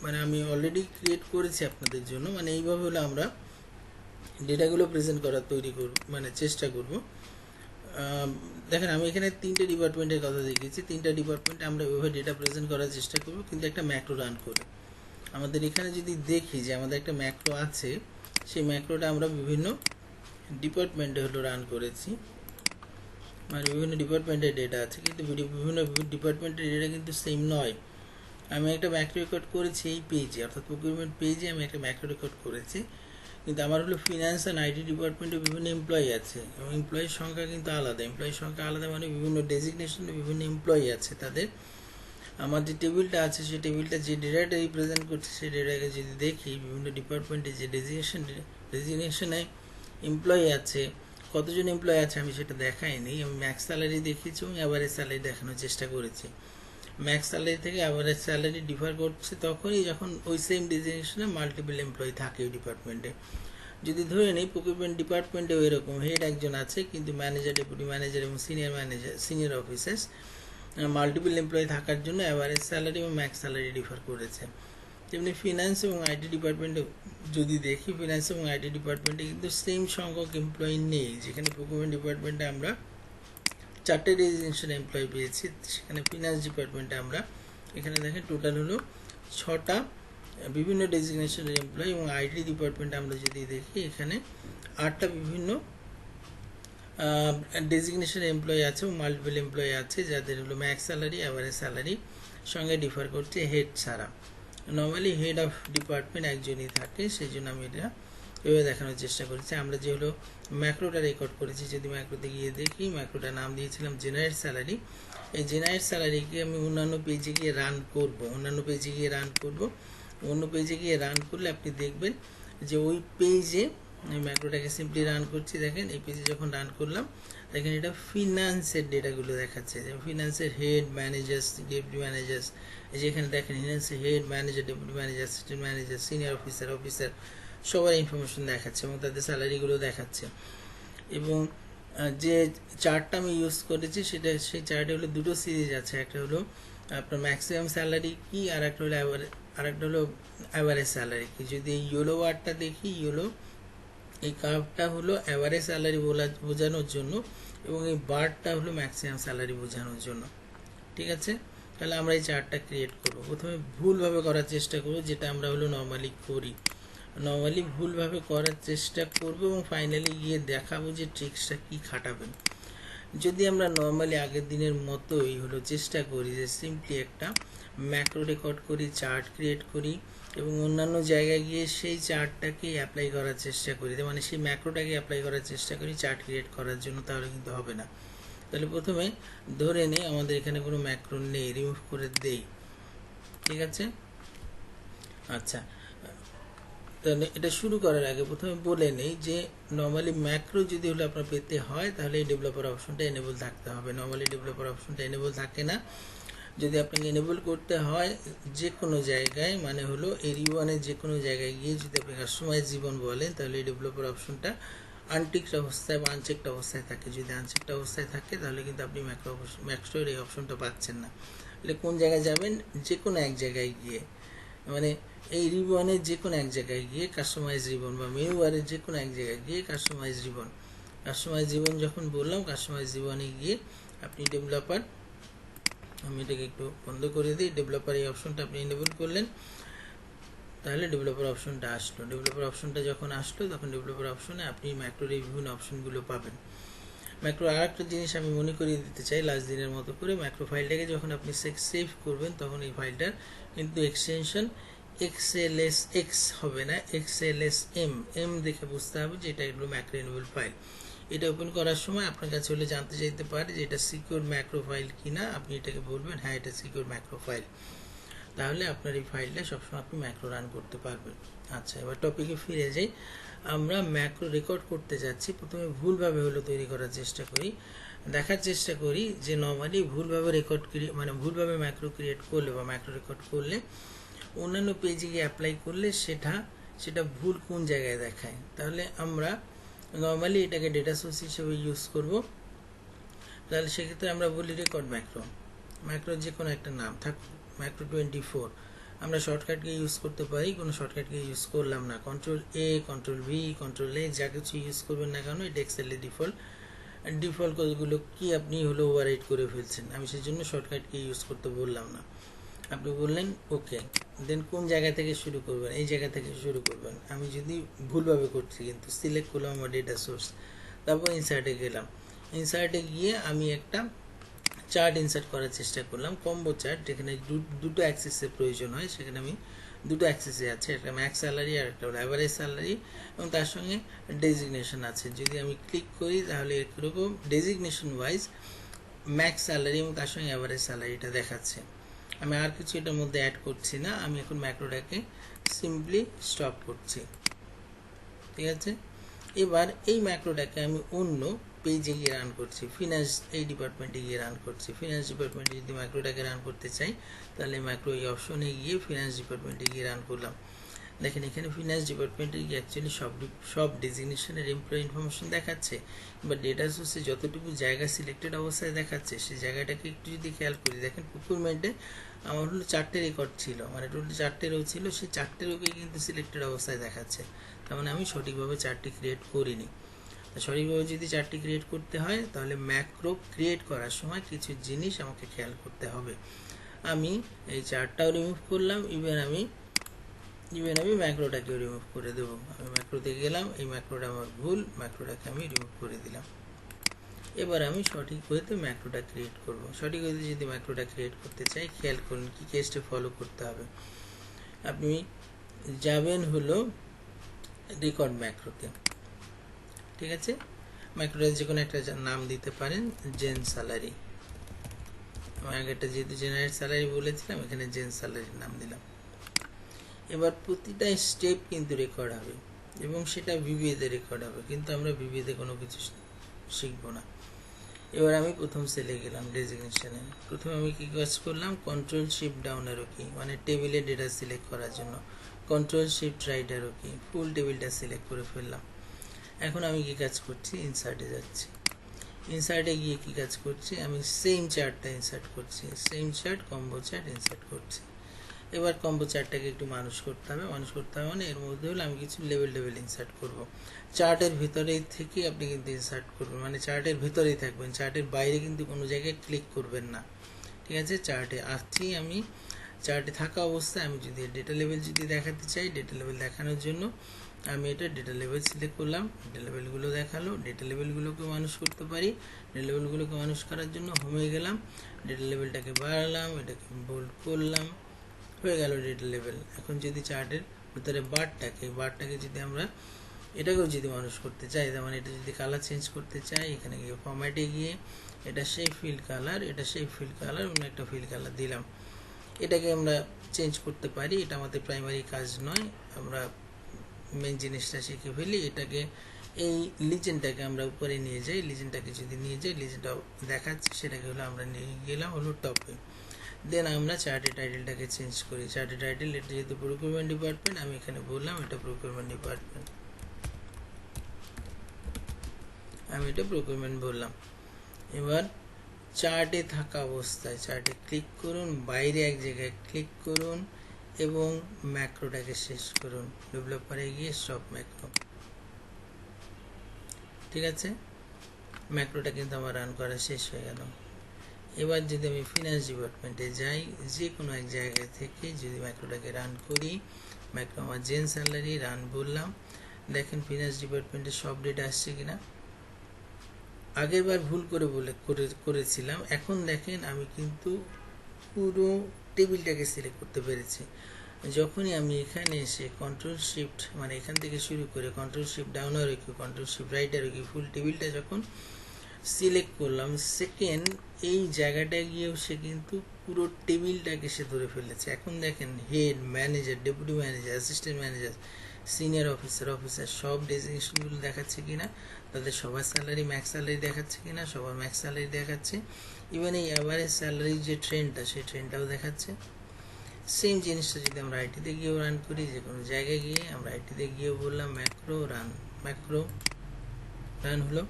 মানে আমি already create করেছি আপনাদের জন্য। মানে এইভাবে হলো আমরা ডেটাগুলো প্রেজেন্ট করার তৈরি করব, মানে চেষ্টা করব। দেখেন আমি এখানে 3টে ডিপার্টমেন্টের কথা দেখিয়েছি। 3টা ডিপার্টমেন্টে আমরা এভাবে ডেটা প্রেজেন্ট করার চেষ্টা করব, কিন্তু একটা ম্যাক্রো রান করে। আমাদের এখানে যদি দেখি যে আমাদের একটা ম্যাক্রো আছে, সেই ম্যাক্রোটা আমরা বিভিন্ন ডিপার্টমেন্টে হলো রান করেছি। মানে বিভিন্ন ডিপার্টমেন্টের ডেটা আছে, কিন্তু বিভিন্ন ডিপার্টমেন্টের ডেটা কিন্তু সেম নয়। আমি একটা ম্যাক্রো রেকর্ড করেছি এই পেজে, অর্থাৎ প্রকিউরমেন্ট পেজে আমি একটা ম্যাক্রো রেকর্ড করেছি, কিন্তু আমার হলো ফিনান্স অ্যান্ড আইটি ডিপার্টমেন্টে বিভিন্ন এমপ্লয়ি আছে এবং এমপ্লয়ির সংখ্যা কিন্তু আলাদা। এমপ্লয়ির সংখ্যা আলাদা মানে বিভিন্ন ডেজিগনেশনে বিভিন্ন এমপ্লয়ি আছে তাদের। আমার যে টেবিলটা আছে সেই টেবিলটা যে ডেটাটা রিপ্রেজেন্ট করছে সেই ডেটাকে যদি দেখি, বিভিন্ন ডিপার্টমেন্টে যে ডেজিগনেশনে এমপ্লয়ি আছে, কতজন এমপ্লয়ি আছে আমি সেটা দেখাইনি। আমি ম্যাক্স স্যালারি দেখিয়েছি এবং অ্যাভারেজ স্যালারি দেখানোর চেষ্টা করেছি। ম্যাক্স স্যালারি থেকে অ্যাভারেজ স্যালারি ডিফার করছে তখনই যখন ওই সেম ডেজিগনেশনে মাল্টিপল এমপ্লয়ি থাকে ওই ডিপার্টমেন্টে। যদি ধরে নিই প্রকিউরমেন্ট ডিপার্টমেন্টেও এরকম হেড একজন আছে, কিন্তু ম্যানেজার, ডেপুটি ম্যানেজার এবং সিনিয়র অফিসার্স মাল্টিপল এমপ্লয়ি থাকার জন্য অ্যাভারেজ স্যালারি এবং ম্যাক্স স্যালারি ডিফার করেছে। তেমনি ফিনান্স এবং আইটি ডিপার্টমেন্টে যদি দেখি, ফিনান্স এবং আইটি ডিপার্টমেন্টে কিন্তু সেম সংখ্যক এমপ্লয়ি নেই। যেখানে প্রকিউরমেন্ট ডিপার্টমেন্টে আমরা 4টে ডেজিগনেশন এমপ্লয়ি পেয়েছি, সেখানে ফিনান্স ডিপার্টমেন্টে আমরা এখানে দেখেন টোটাল হলো 6টা বিভিন্ন ডেজিগনেশনের এমপ্লয়ি, এবং আইটি ডিপার্টমেন্টে আমরা যদি দেখি এখানে 8টা বিভিন্ন ডেজিগনেশন এমপ্লয়ি আছে এবং মাল্টিপল এমপ্লয়ি আছে, যাদের হলো ম্যাক্স স্যালারি অ্যাভারেজ স্যালারি সঙ্গে ডিফার করছে হেড ছাড়া। নর্মালি হেড অফ ডিপার্টমেন্ট একজনই থাকে, সেই জন্য আমি এটা এভাবে দেখানোর চেষ্টা করেছি। আমরা যে হলো ম্যাক্রোটা রেকর্ড করেছি, যদি ম্যাক্রোতে গিয়ে দেখি, ম্যাক্রোটার নাম দিয়েছিলাম জেনারেট স্যালারি। এই জেনারেট স্যালারিকে আমি অন্যান্য পেজে গিয়ে রান করব, অন্য পেজে গিয়ে রান করলে আপনি দেখবেন যে ওই পেজে আমি ম্যাক্রোটাকে সিম্পলি রান করছি। দেখেন এই পেজে যখন রান করলাম, দেখেন এটা ফিনান্সের ডেটাগুলো দেখাচ্ছে, যে ফিনান্সের হেড, ম্যানেজার্স, ডেপুটি ম্যানেজার্স। এই যে এখানে দেখেন ফিনান্সের head, manager, deputy manager, assistant manager, senior officer সবার ইনফরমেশন দেখাচ্ছে এবং তাদের স্যালারিগুলো দেখাচ্ছে। এবং যে চার্টটা আমি ইউজ করেছি সেই চার্টে হলো দুটো সিরিজ আছে, একটা হলো আপনার ম্যাক্সিমাম স্যালারি কি, আর একটা হলো অ্যাভারেজ স্যালারি কি। যদি এই ইয়েলো বারটা দেখি, এই কার্ভটা হলো অ্যাভারেজ স্যালারি বোঝানোর জন্য এবং এই বারটা হলো ম্যাক্সিমাম স্যালারি বোঝানোর জন্য। ঠিক আছে, তাহলে আমরা এই চার্টটা ক্রিয়েট করব। প্রথমে ভুলভাবে করার চেষ্টা করব, যেটা আমরা হলো নর্মালি ভুলভাবে করার চেষ্টা করব এবং ফাইনালি গিয়ে দেখাবো যে ট্রিক্সটা কি খাটাবেন। যদি আমরা নর্মালি আগের দিনের মতোই হলো চেষ্টা করি যে সিম্পলি একটা ম্যাক্রো রেকর্ড করি, চার্ট ক্রিয়েট করি এবং অন্যান্য জায়গায় গিয়ে সেই চার্টটাকে অ্যাপ্লাই করার চেষ্টা করি, মানে সেই ম্যাক্রোটাকে অ্যাপ্লাই করার চেষ্টা করি চার্ট ক্রিয়েট করার জন্য, তাহলে কিন্তু হবে না। তাহলে প্রথমে ধরে নেই আমাদের এখানে কোনো ম্যাক্রো নেই, রিমুভ করে দেই। ঠিক আছে, আচ্ছা, তাহলে এটা শুরু করার আগে প্রথমে বলে নেই যে নর্মালি ম্যাক্রো যদি হলো আপনার পেতে হয়, তাহলে এই ডেভেলপার অপশনটা এনেবল থাকতে হবে। নর্মালি ডেভেলপার অপশনটা এনেবল থাকে না। যদি আপনাকে এনেবল করতে হয় যে কোনো জায়গায়, মানে হলো এরিওয়ানের যে কোনো জায়গায় গিয়ে যদি আপনি কাস্টমাইজ জীবন বলেন, তাহলে এই ডেভেলপার অপশনটা আনটিকড অবস্থায় বা আনচেকড অবস্থায় থাকে। যদি আনচেকড অবস্থায় থাকে তাহলে কিন্তু আপনি ম্যাক্রোর এই অপশনটা পাচ্ছেন না। তাহলে কোন জায়গায় যাবেন, যে কোনো এক জায়গায় গিয়ে, মানে এই রিবনের যে কোনো এক জায়গায় গিয়ে কাস্টমাইজ রিবন বা মেনু বারের যে কোনো এক জায়গায় গিয়ে কাস্টমাইজ রিবন যখন বললাম, কাস্টমাইজ রিবনে গিয়ে আপনি ডেভেলপার, আমি এটাকে একটু বন্ধ করে দিই, ডেভেলপার এই অপশনটা আপনি এনেবল করলেন, তাহলে ডেভেলপার অপশনটা আসলো। ডেভেলপার অপশনটা যখন আসলো, তখন ডেভেলপার অপশনে আপনি ম্যাক্রোর এই বিভিন্ন অপশনগুলো পাবেন। ম্যাক্রো আর একটা জিনিস আমি মনে করিয়ে দিতে চাই, লাস্ট দিনের মতো করে ম্যাক্রো ফাইলটাকে যখন আপনি সেভ করবেন, তখন এই ফাইলটার কিন্তু এক্সটেনশন XLSX হবে না, XLSM দেখে বুঝতে হবে যে এটা হলো ম্যাক্রো এনেবল ফাইল। এটা ওপেন করার সময় আপনার কাছে হলে জানতে চাইতে পারে যে এটা সিকিউর ম্যাক্রো ফাইল কিনা, আপনি এটাকে বলবেন হ্যাঁ এটা সিকিউর ম্যাক্রো ফাইল, তাহলে আপনার এই ফাইলটা সবসময় আপনি ম্যাক্রো রান করতে পারবেন। আচ্ছা, এবার টপিকে ফিরে যাই। আমরা ম্যাক্রো রেকর্ড করতে যাচ্ছি, প্রথমে ভুলভাবে হলো তৈরি করার চেষ্টা করি, দেখার চেষ্টা করি যে নর্মালি ভুলভাবে ভুলভাবে ম্যাক্রো ক্রিয়েট করলে বা ম্যাক্রো রেকর্ড করলে অন্যান্য পেজে গিয়ে অ্যাপ্লাই করলে সেটা ভুল কোন জায়গায় দেখায়। তাহলে আমরা নর্মালি এটাকে ডেটা সোর্স হিসেবে ইউজ করব। তাহলে সেক্ষেত্রে আমরা বলি রেকর্ড ম্যাক্রো যে কোনো একটা নাম থাক, ম্যাক্রো 24, আমরা শর্টকাটকে ইউজ করতে পারি, কোনো শর্টকাটকে ইউজ করলাম না। কন্ট্রোল এ, কন্ট্রোল ভি, কন্ট্রোল এ, যা কিছু ইউজ করবেন না কেন এটা এক্সেলের ডিফল্ট কলগুলো কি আপনি হলো ওভাররাইট করে ফেলছেন। আমি সেই জন্য শর্টকাটকে ইউজ করতে বললাম না। আপনি বললেন ওকে, দেন কোন জায়গা থেকে শুরু করবেন, এই জায়গা থেকে শুরু করবেন। আমি যদি ভুলভাবে করছি কিন্তু সিলেক্ট করলাম আমার ডেটা সোর্স, তারপর ইনসার্টে গেলাম। ইনসার্টে গিয়ে আমি একটা চার্ট ইনসার্ট করার চেষ্টা করলাম, কম্বো চার্ট, যেখানে দুটো অ্যাক্সেসের প্রয়োজন হয়। সেখানে আমি দুটো অ্যাক্সেসে আছে, একটা ম্যাক্স স্যালারি আর একটা অ্যাভারেজ স্যালারি, এবং তার সঙ্গে ডেজিগনেশন আছে। যদি আমি ক্লিক করি তাহলে এরকম ডেজিগনেশন ওয়াইজ ম্যাক্স স্যালারি এবং তার সঙ্গে অ্যাভারেজ স্যালারিটা দেখাচ্ছে। আমি আর কিছু এটার মধ্যে অ্যাড করছি না, আমি এখন ম্যাক্রোটাকে সিম্পলি স্টপ করছি। ঠিক আছে, এবার এই ম্যাক্রোটাকে আমি অন্য পেজে গিয়ে রান করছি, ফিনান্স এই ডিপার্টমেন্টে গিয়ে রান করছি। ফিনান্স ডিপার্টমেন্টে যদি ম্যাক্রোটাকে রান করতে চাই তাহলে ম্যাক্রো এই অপশনে গিয়ে ফিনান্স ডিপার্টমেন্টে গিয়ে রান করলাম। দেখেন এখানে ফিনান্স ডিপার্টমেন্টে গিয়ে অ্যাকচুয়ালি সব ডেজিগনেশনের এমপ্লয়ি ইনফরমেশন দেখাচ্ছে, বা ডেটা সোর্সে যতটুকু জায়গা সিলেক্টেড অবস্থায় দেখাচ্ছে সেই জায়গাটাকে একটু যদি খেয়াল করি, দেখেন প্রকিউরমেন্টে আমার হলো 4টে রেকর্ড ছিল, মানে টোটাল 4টে রো ছিল, সেই 4টে রোকে কিন্তু সিলেক্টেড অবস্থায় দেখাচ্ছে। তার মানে আমি সঠিকভাবে চার্টটি ক্রিয়েট করিনি। সঠিকভাবে যদি চার্টটি ক্রিয়েট করতে হয় তাহলে ম্যাক্রো ক্রিয়েট করার সময় কিছু জিনিস আমাকে খেয়াল করতে হবে। আমি এই চার্টটাও রিমুভ করলাম, ইভেন আমি ম্যাক্রোটাকেও রিমুভ করে দেবো। আমি ম্যাক্রোতে গেলাম, এই ম্যাক্রোটা আমার ভুল, ম্যাক্রোটাকে আমি রিমুভ করে দিলাম। এবার আমি সঠিক ওয়েতে ম্যাক্রোটা ক্রিয়েট করব। সঠিক ওয়েতে যদি ম্যাক্রোটা ক্রিয়েট করতে চাই, খেয়াল করুন কী কেসটা ফলো করতে হবে। আপনি যাবেন হলো রেকর্ড ম্যাক্রোতে। ঠিক আছে, ম্যাক্রোটা যে কোনো একটা নাম দিতে পারেন, জেন স্যালারি। আমি আগেরটা যেহেতু জেনারেট স্যালারি বলেছিলাম, এখানে জেন স্যালারির নাম দিলাম। এবার প্রতিটা স্টেপ কিন্তু রেকর্ড হবে এবং সেটা ভিভিএতে রেকর্ড হবে, কিন্তু আমরা ভিভিএতে কোনো কিছু শিখবো না। এবার আমি প্রথম সেলে গেলাম ডেজিগনেশনে। প্রথমে আমি কী কাজ করলাম, কন্ট্রোল শিফট ডাউন অ্যারো কি, মানে টেবিলে ডেটা সিলেক্ট করার জন্য কন্ট্রোল শিফট রাইট অ্যারো কি, ফুল টেবিলটা সিলেক্ট করে ফেললাম। এখন আমি কী কাজ করছি, ইনসার্টে যাচ্ছি। ইনসার্টে গিয়ে কী কাজ করছি, আমি সেম চার্টটা ইনসার্ট করছি, same chart combo chart insert করছি। এবার কম্বো চার্টটাকে একটু মানুষ করতে হবে, মানে এর মধ্যে হলে আমি কিছু লেভেল ইনসার্ট করব। চার্টের ভিতরেই থেকে আপনি কিন্তু ইনসার্ট করবেন, মানে চার্টের ভিতরেই থাকবেন, চার্টের বাইরে কিন্তু কোনো জায়গায় ক্লিক করবেন না। ঠিক আছে, চার্টে আসছি আমি, চার্টে থাকা অবস্থায় আমি যদি ডেটা লেভেল যদি দেখাতে চাই, ডেটা লেভেল দেখানোর জন্য আমি এটা ডেটা লেভেল সিলেক্ট করলাম, ডেটা লেভেলগুলো দেখালো। ডেটা লেভেলগুলোকে মানুষ করতে পারি, ডেটা লেভেলগুলোকে মানুষ করার জন্য হোমে গেলাম, ডেটা লেভেলটাকে বাড়ালাম, এটাকে বোল্ড করলাম, হয়ে গেল ডেটা লেভেল। এখন যদি চার্টের ভিতরে বারটাকে যদি আমরা এটাকেও যদি মানুষ করতে চাই, তার মানে এটা যদি কালার চেঞ্জ করতে চাই, এখানে গিয়ে ফরম্যাটে গিয়ে এটা সেই ফিল কালার, এটা সেই ফিল কালার, অন্য একটা ফিল কালার দিলাম। এটাকে আমরা চেঞ্জ করতে পারি, এটা আমাদের প্রাইমারি কাজ নয়, আমরা মেন জিনিসটা শিখে ফেলি। এটাকে এই লিজেন্ডটাকে আমরা উপরে নিয়ে যাই, লিজেন্ডটাকে যদি নিয়ে যাই, লিজেন্ডটা দেখাচ্ছে, সেটাকে হলো আমরা নিয়ে গেলাম হলো টপে। দেন আমরা চার্টের টাইটেলটাকে চেঞ্জ করি। চার্টের টাইটেল এটা যেহেতু প্রকিউরমেন্ট ডিপার্টমেন্ট, আমি এখানে বললাম এটা প্রকিউরমেন্ট ডিপার্টমেন্ট, আমি এটা প্রকিউরমেন্ট বললাম। এবার চার্টে থাকা অবস্থায় চার্টে ক্লিক করুন, বাইরে এক জায়গায় ক্লিক করুন এবং ম্যাক্রোটাকে শেষ করুন, ডেভেলপারে গিয়ে সব ম্যাক্রো। ঠিক আছে, ম্যাক্রোটা কিন্তু আমার রান করা শেষ হয়ে গেল। এবার যদি আমি ফিনান্স ডিপার্টমেন্টে যাই, যে কোনো এক জায়গা থেকে যদি ম্যাক্রোটাকে রান করি, ম্যাক্রো আমার জেন স্যালারি রান বললাম, দেখেন ফিনান্স ডিপার্টমেন্টে সব ডেটা আসছে কিনা। আগের বার ভুল করেছিলাম, এখন দেখেন আমি কিন্তু পুরো টেবিলটাকে সিলেক্ট করতে পেরেছি। যখনই আমি এখানে এসে কন্ট্রোল শিফট, মানে এখান থেকে শুরু করে কন্ট্রোল শিফট ডাউন আর কি, কন্ট্রোল শিফট রাইট আর কি, ফুল টেবিলটা যখন সিলেক্ট করলাম, সেকেন্ড এই জায়গাটায় গিয়েও সে কিন্তু পুরো টেবিলটাকে সে ধরে ফেলেছে। এখন দেখেন head, manager, deputy manager, assistant manager, senior officer সব ডেজিগনেশনগুলো দেখাচ্ছে কিনা, তাদের সবার স্যালারি ম্যাক্স স্যালারি দেখাচ্ছে কিনা, সবার ম্যাক্স স্যালারি দেখাচ্ছে। ইভেন এই অ্যাভারেজ স্যালারির যে ট্রেন্ডটা, সেই ট্রেন্ডটাও দেখাচ্ছে। সেম জিনিসটা যদি আমরা আইটিতে গিয়েও রান করি, যে কোনো জায়গায় গিয়ে আমরা আইটিতে গিয়েও বললাম ম্যাক্রো রান হলো।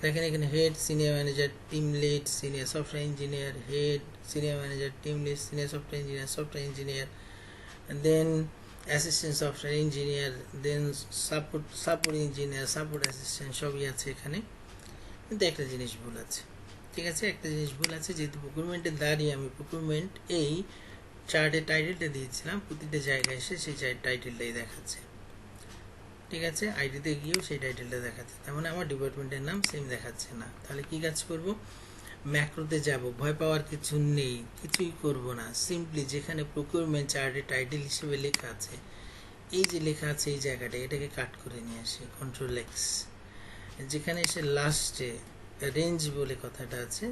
দেখেন এখানে head, senior manager, team lead, senior software engineer, head, senior manager, team lead, senior software engineer, then assistant software engineer, then support engineer, support assistant সবই আছে এখানে। কিন্তু একটা জিনিস ভুল আছে, ঠিক আছে, একটা জিনিস ভুল আছে। যেহেতু প্রকুরমেন্টের দাঁড়িয়ে আমি প্রকুরমেন্ট এই চার্টের টাইটেলটা দিয়েছিলাম, প্রতিটা জায়গায় এসে সেই টাইটেলটাই দেখাচ্ছে, ঠিক আছে। আইডিতে গিয়েও সেই টাইটেলটা দেখাচ্ছে, তার মানে আমার ডিপার্টমেন্টের নাম সেম দেখাচ্ছে না। তাহলে কি কাজ করব? ম্যাক্রোতে যাব, ভয় পাওয়ার কিছু নেই, কিছুই করব না। সিম্পলি যেখানে প্রকিউরমেন্ট চার্টের টাইটেল হিসেবে লেখা আছে, এই যে লেখা আছে এই জায়গাটা, এটাকে কাট করে নিয়ে আসি, কন্ট্রোল এক্স। যেখানে এসে লাস্টে রেঞ্জ বলে কথাটা আছে,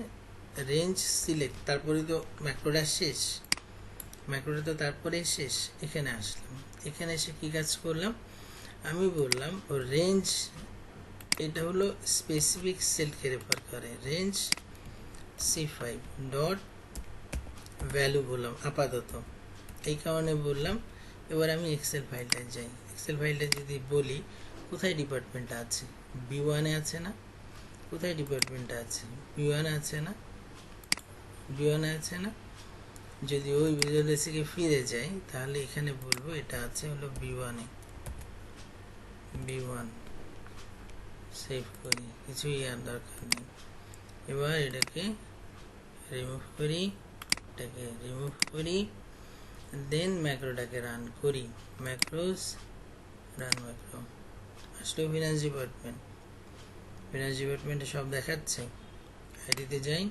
রেঞ্জ সিলেক্ট, তারপরে তো ম্যাক্রোটা শেষ, ম্যাক্রোটা তো তারপরে শেষ। এখানে আসলাম, এখানে এসে কি কাজ করলাম, আমি বললাম ও রেঞ্জ, এটা হলো স্পেসিফিক সেলকে রেফার করে, রেঞ্জ C5 ডট ভ্যালু বললাম আপাতত, এই কারণে বললাম। এবার আমি এক্সেল ফাইলটায় যাই, এক্সেল ফাইলটা যদি বলি কোথায় ডিপার্টমেন্টটা আছে, B1 এ আছে না, কোথায় ডিপার্টমেন্টটা আছে, B1 আছে না, B1 আছে না। যদি ওই ভিজুয়াল বেসিকে ফিরে যাই তাহলে এখানে বলবো এটা আছে হলো B1 এ, B1 সেভ করি, কিছুই আর দরকার নেই। এবার এটাকে রিমুভ করি, এটাকে রিমুভ করি, দেন ম্যাক্রোটাকে রান করি, ম্যাক্রোস রান ম্যাক্রো, আসলে ফিনান্স ডিপার্টমেন্টে সব দেখাচ্ছে। আইডিতে যাই,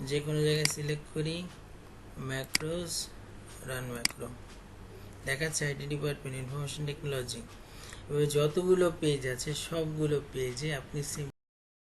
যে কোনো জায়গায় সিলেক্ট করি, ম্যাক্রোস রান ম্যাক্রো, দেখাচ্ছে আইটি ডিপার্টমেন্ট ইনফরমেশন টেকনোলজি। এবার যতগুলো পেজ আছে সবগুলো পেজে আপনি